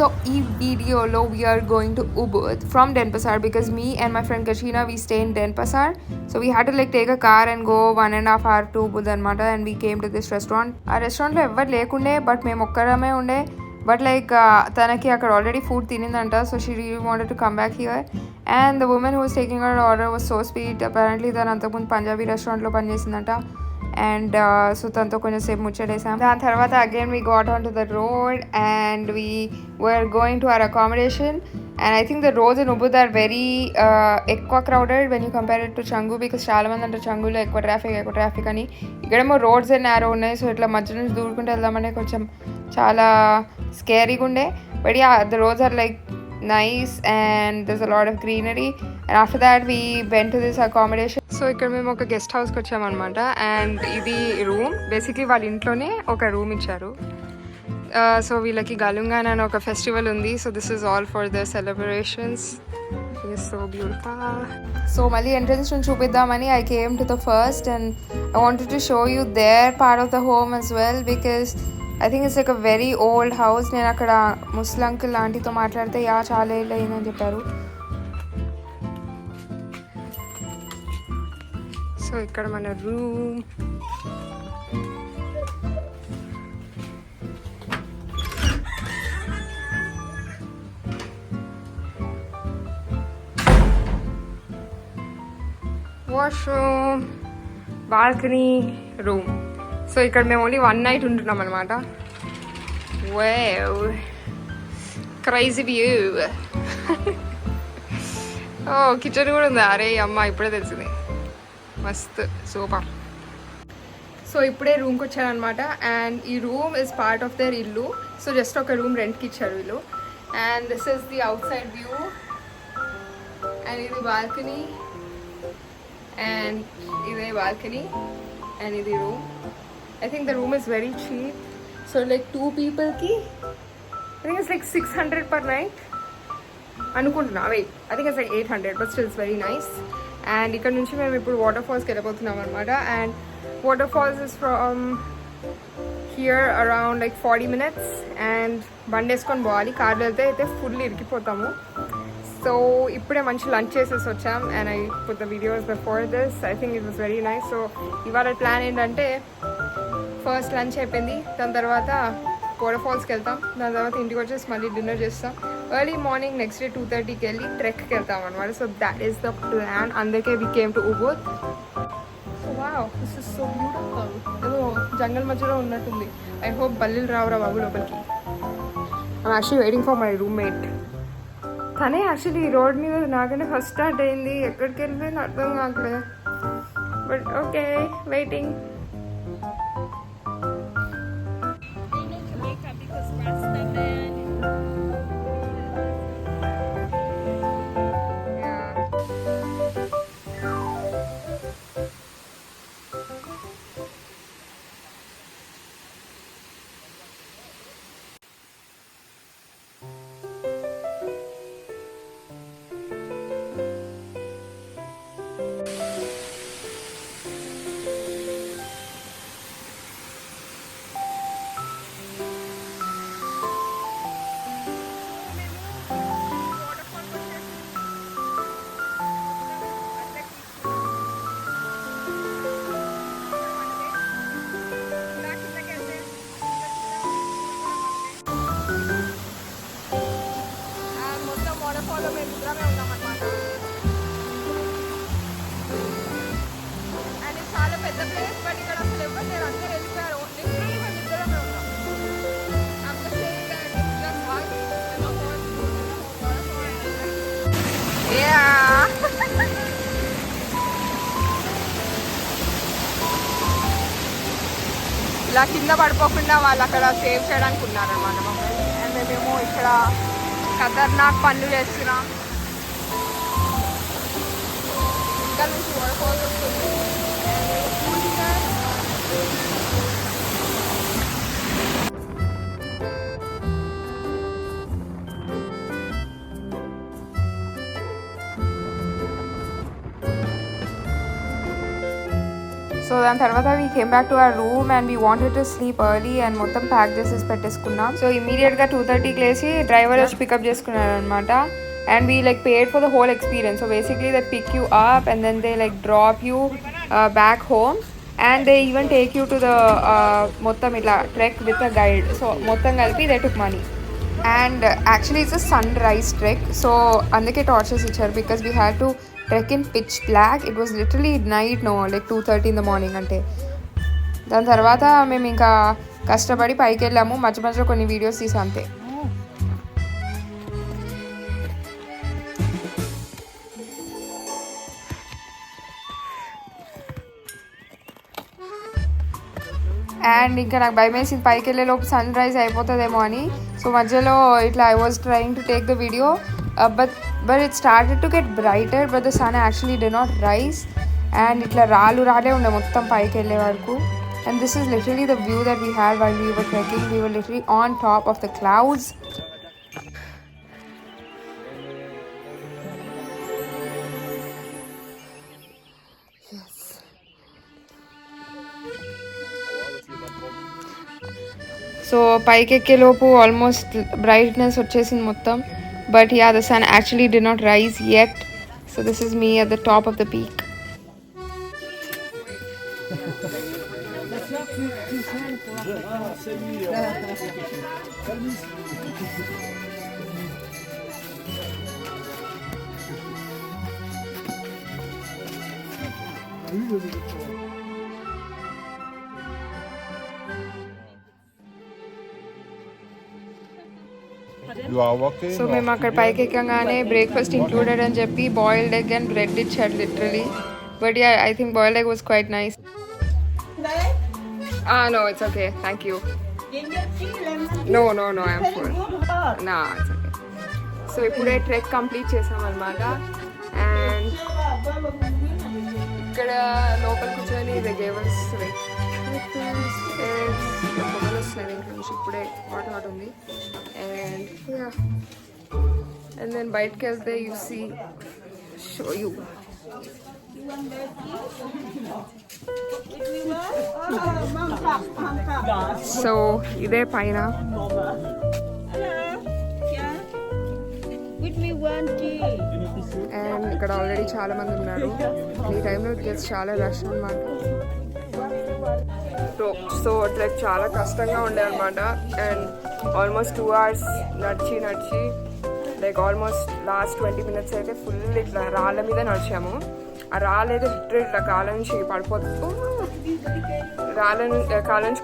So in video lo we are going to Ubud from Denpasar because me and my friend Kashina we stay in Denpasar, so we had to like take a car and go 1.5 hours to Ubud anamata, and we came to this restaurant. Our restaurant lo evvaru lekunde but మేము ఒక్కరమే ఉండే, but like tanaki అక్కడ already food తినిందంట, so she really wanted to come back here. And the woman who was taking her order was so sweet. Apparently తను అంతకుముందు పంజాబీ రెస్టారెంట్లో పనిచేసిందంట, and so tanto konచెం సేపు ముచ్చటేసాం. దాని తర్వాత again we got onto the road and we were going to our accommodation. And I think the roads in Ubud are very ఎక్కువ crowded when you compare it to Changu, because చాలా మంది అంటే చంగులో ఎక్కువ traffic అని. ఇక్కడేమో roads narrow ఉన్నాయి, so ఇట్లా మధ్య నుంచి దూరుకుంటూ వెళ్దామంటే కొంచెం చాలా స్కేరీగా ఉండే. But yeah, the roads are like nice and there's a lot of greenery. And after that we went to this accommodation. So ఇక్కడ మేము ఒక గెస్ట్ హౌస్కి వచ్చామన్నమాట, అండ్ ఇది రూమ్. బేసిక్లీ వాళ్ళ ఇంట్లోనే ఒక రూమ్ ఇచ్చారు. సో వీళ్ళకి గలుంగాన్ అని ఒక ఫెస్టివల్ ఉంది, so this is all for the celebrations. So beautiful. So మళ్ళీ ఎంట్రన్స్ నుంచి చూపిద్దామని I came to the first, and I wanted to show you their part of the home as well, because I think it's like a very old house. నేను అక్కడ ముస్లిం uncle ఆంటీతో మాట్లాడితే yeah చాలా ఏళ్ళు అయిందని చెప్పారు. సో ఇక్కడ మన room. Washroom, balcony, room. So ఇక్కడ మేము ఓన్లీ 1 night ఉంటున్నాం అనమాట. Wow, crazy view. Oh kitchen కూడా ఉంది. అరే అమ్మ, ఇప్పుడే తెలిసింది. మస్త్ సూపర్. సో ఇప్పుడే రూమ్కి వచ్చానమాట, అండ్ ఈ room is part of their ఇల్లు. సో జస్ట్ ఒక రూమ్ రెంట్కి ఇచ్చారు వీళ్ళు. And this is the out side view, and ఇది బాల్కనీ, అండ్ ఇదే బాల్కనీ, అండ్ ఇది room. I think the room is very cheap. So like 2 people ki I think it's like 600 per night. Anukuntunna, wait, I think it's like 800, but still it's very nice. And ikkada nunchi mem ippudu waterfalls ki vellipothunam anamata, and waterfalls is from here around like 40 minutes, and బండి వేసుకొని పోవాలి. కార్లో వెళ్తే అయితే full ఇరికిపోతాము. So ఇప్పుడే మంచి lunch చేసేసి వచ్చాం, and I put the videos before this. I think it was very nice. So ఇవాళ ప్లాన్ ఏంటంటే ఫస్ట్ లంచ్ అయిపోయింది, దాని తర్వాత వాటర్ఫాల్స్కి వెళ్తాం, దాని తర్వాత ఇంటికి వచ్చేసి మళ్ళీ డిన్నర్ చేస్తాం. ఎర్లీ మార్నింగ్ నెక్స్ట్ డే 2:30కి వెళ్ళి ట్రెక్కి వెళ్తాం అనమాట. So that is the plan. అందుకే we came to Ubud. So wow, this is so beautiful. ఏదో జంగల్ మధ్యలో ఉన్నట్టుంది. ఐ హోప్ బల్లిలు రావురా బాబు లోపలికి. I'm actually waiting for my roommate. తనే యాక్చువల్లీ రోడ్ మీద నాకంటే ఫస్ట్ స్టార్ట్ అయింది. ఎక్కడికి వెళ్ళిపోయింది అర్థం కాకలే, బట్ ఓకే, వెయిటింగ్. ఇలా కింద పడిపోకుండా వాళ్ళు అక్కడ సేవ్ చేయడానికి ఉన్నారనమాట మమ్మల్ని. అండ్ మేమేమో ఇక్కడ ఖతర్నాక్ పనులు చేస్తున్నాం. ఇంకా నుంచి వాటర్ఫాల్స్ వస్తుంది. సో సో దాని తర్వాత we came back to our room and we wanted to sleep early and మొత్తం ప్యాక్ చేసేసి పెట్టేసుకున్నాం. సో ఇమీడియట్గా 2:30కి లేచి డ్రైవర్ వచ్చి పికప్ చేసుకున్నారు అనమాట. And we like paid for the whole experience. So basically they pick you up and then they like drop you back home, and they even take you to the mottam itla trek with a guide. So mottam kalpi they took money. And actually it's a sunrise trek, so andake torches icharu because we had to trek in pitch black. It was literally night, no, like 2:30 in the morning ante. దాని తర్వాత మేము ఇంకా కష్టపడి పైకి వెళ్ళాము. మధ్య మధ్యలో కొన్ని వీడియోస్ తీసాం అంతే. అండ్ ఇంకా నాకు భయం వేసింది పైకి వెళ్ళేలోపు సన్ రైజ్ అయిపోతుందేమో అని. సో మధ్యలో ఇట్లా I was trying to take the video but it started to get brighter but the sun actually did not rise. And ఇట్లా రాలే ఉండే మొత్తం పైకి వెళ్ళే వరకు. And this is literally the view that we had while we were trekking. We were literally on top of the clouds. So పైకి ఎక్కేలోపు almost brightness వచ్చేసింది మొత్తం. But yeah the sun actually did not rise yet. So this is me at the top of the peak. So మేము అక్కడ పైకి ఎక్కగానే breakfast included అని చెప్పి బాయిల్డ్ ఎగ్ అండ్ బ్రెడ్ ఇచ్చాడు literally. But yeah I think boiled egg was quite nice. No it's okay, thank you. No I'm full. Nah it's okay. So ఇప్పుడే trek complete చేసామన్నమాట. And ఇక్కడ లోపల కూర్చొని they gave us పొగలు వస్తున్నాయి ఇంక నుంచి. ఇప్పుడే హాట్ ఉంది. And then బయటకి వెళ్తే you see, show you. So ఇదే పైన. అండ్ ఇక్కడ ఆల్రెడీ చాలా మంది ఉన్నారు. ఈ టైంలో గెస్ట్ చాలా రష్ అనమాట. సో ట్రెక్ చాలా కష్టంగా ఉండే అనమాట. అండ్ ఆల్మోస్ట్ 2 hours నడిచి లైక్ ఆల్మోస్ట్ లాస్ట్ 20 minutes అయితే ఫుల్ ఇట్లా రాళ్ళ మీద నడిచాము. ఆ రాళ్ళైతే లిటరల్ ఇట్లా కాళ్ళ నుంచి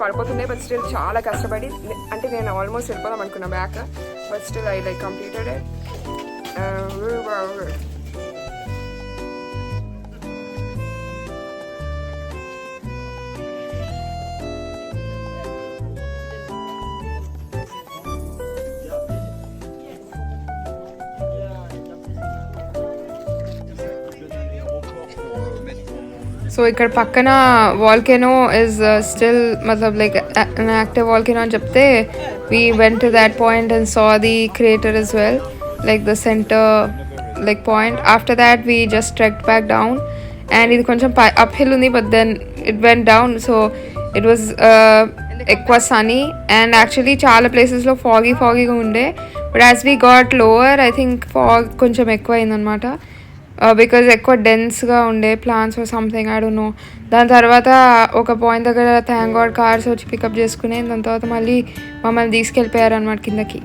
పడిపోతుండే. బట్ స్టిల్ చాలా కష్టపడి, అంటే నేను ఆల్మోస్ట్ వెళ్ళిపోదాం అనుకున్నా back, but still I like completed it. So ఇక్కడ పక్కన వాల్కెనో ఇస్ స్టిల్ మతలబ్ లైక్ an active volcano అని చెప్తే we went to that point and saw the crater as well, like the center like point. After that we just trekked back down and ఇది కొంచెం uphill ఉంది, but then it went down, so it was ఎక్కువ sunny and actually చాలా ప్లేసెస్లో foggyగా ఉండే. but as we got lower I think fog కొంచెం ఎక్కువ అయిందనమాట. బికాజ్ ఎక్కువ డెన్స్గా ఉండే plants or something, I don't know. దాని తర్వాత ఒక పాయింట్ దగ్గర థ్యాంక్ గాడ్ కార్స్ వచ్చి పికప్ చేసుకునే. దాని తర్వాత మళ్ళీ మమ్మల్ని తీసుకెళ్ళిపోయారు అనమాట కిందకి.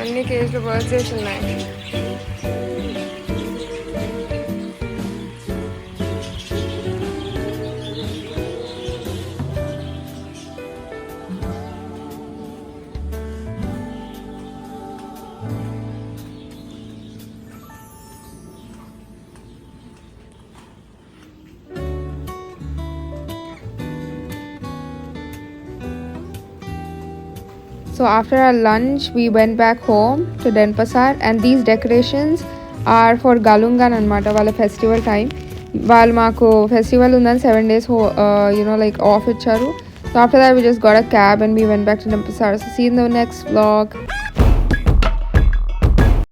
అన్ని కేసులు బర్త్డేస్ ఉన్నాయి. So after our lunch, we went back home to Denpasar, and these decorations are for Galungan anamata వాళ్ళ ఫెస్టివల్ టైం. వాళ్ళు మాకు ఫెస్టివల్ ఉందని 7 days like off ఇచ్చారు. So after that we just got a cab and we went back to Denpasar. So see you in the next vlog.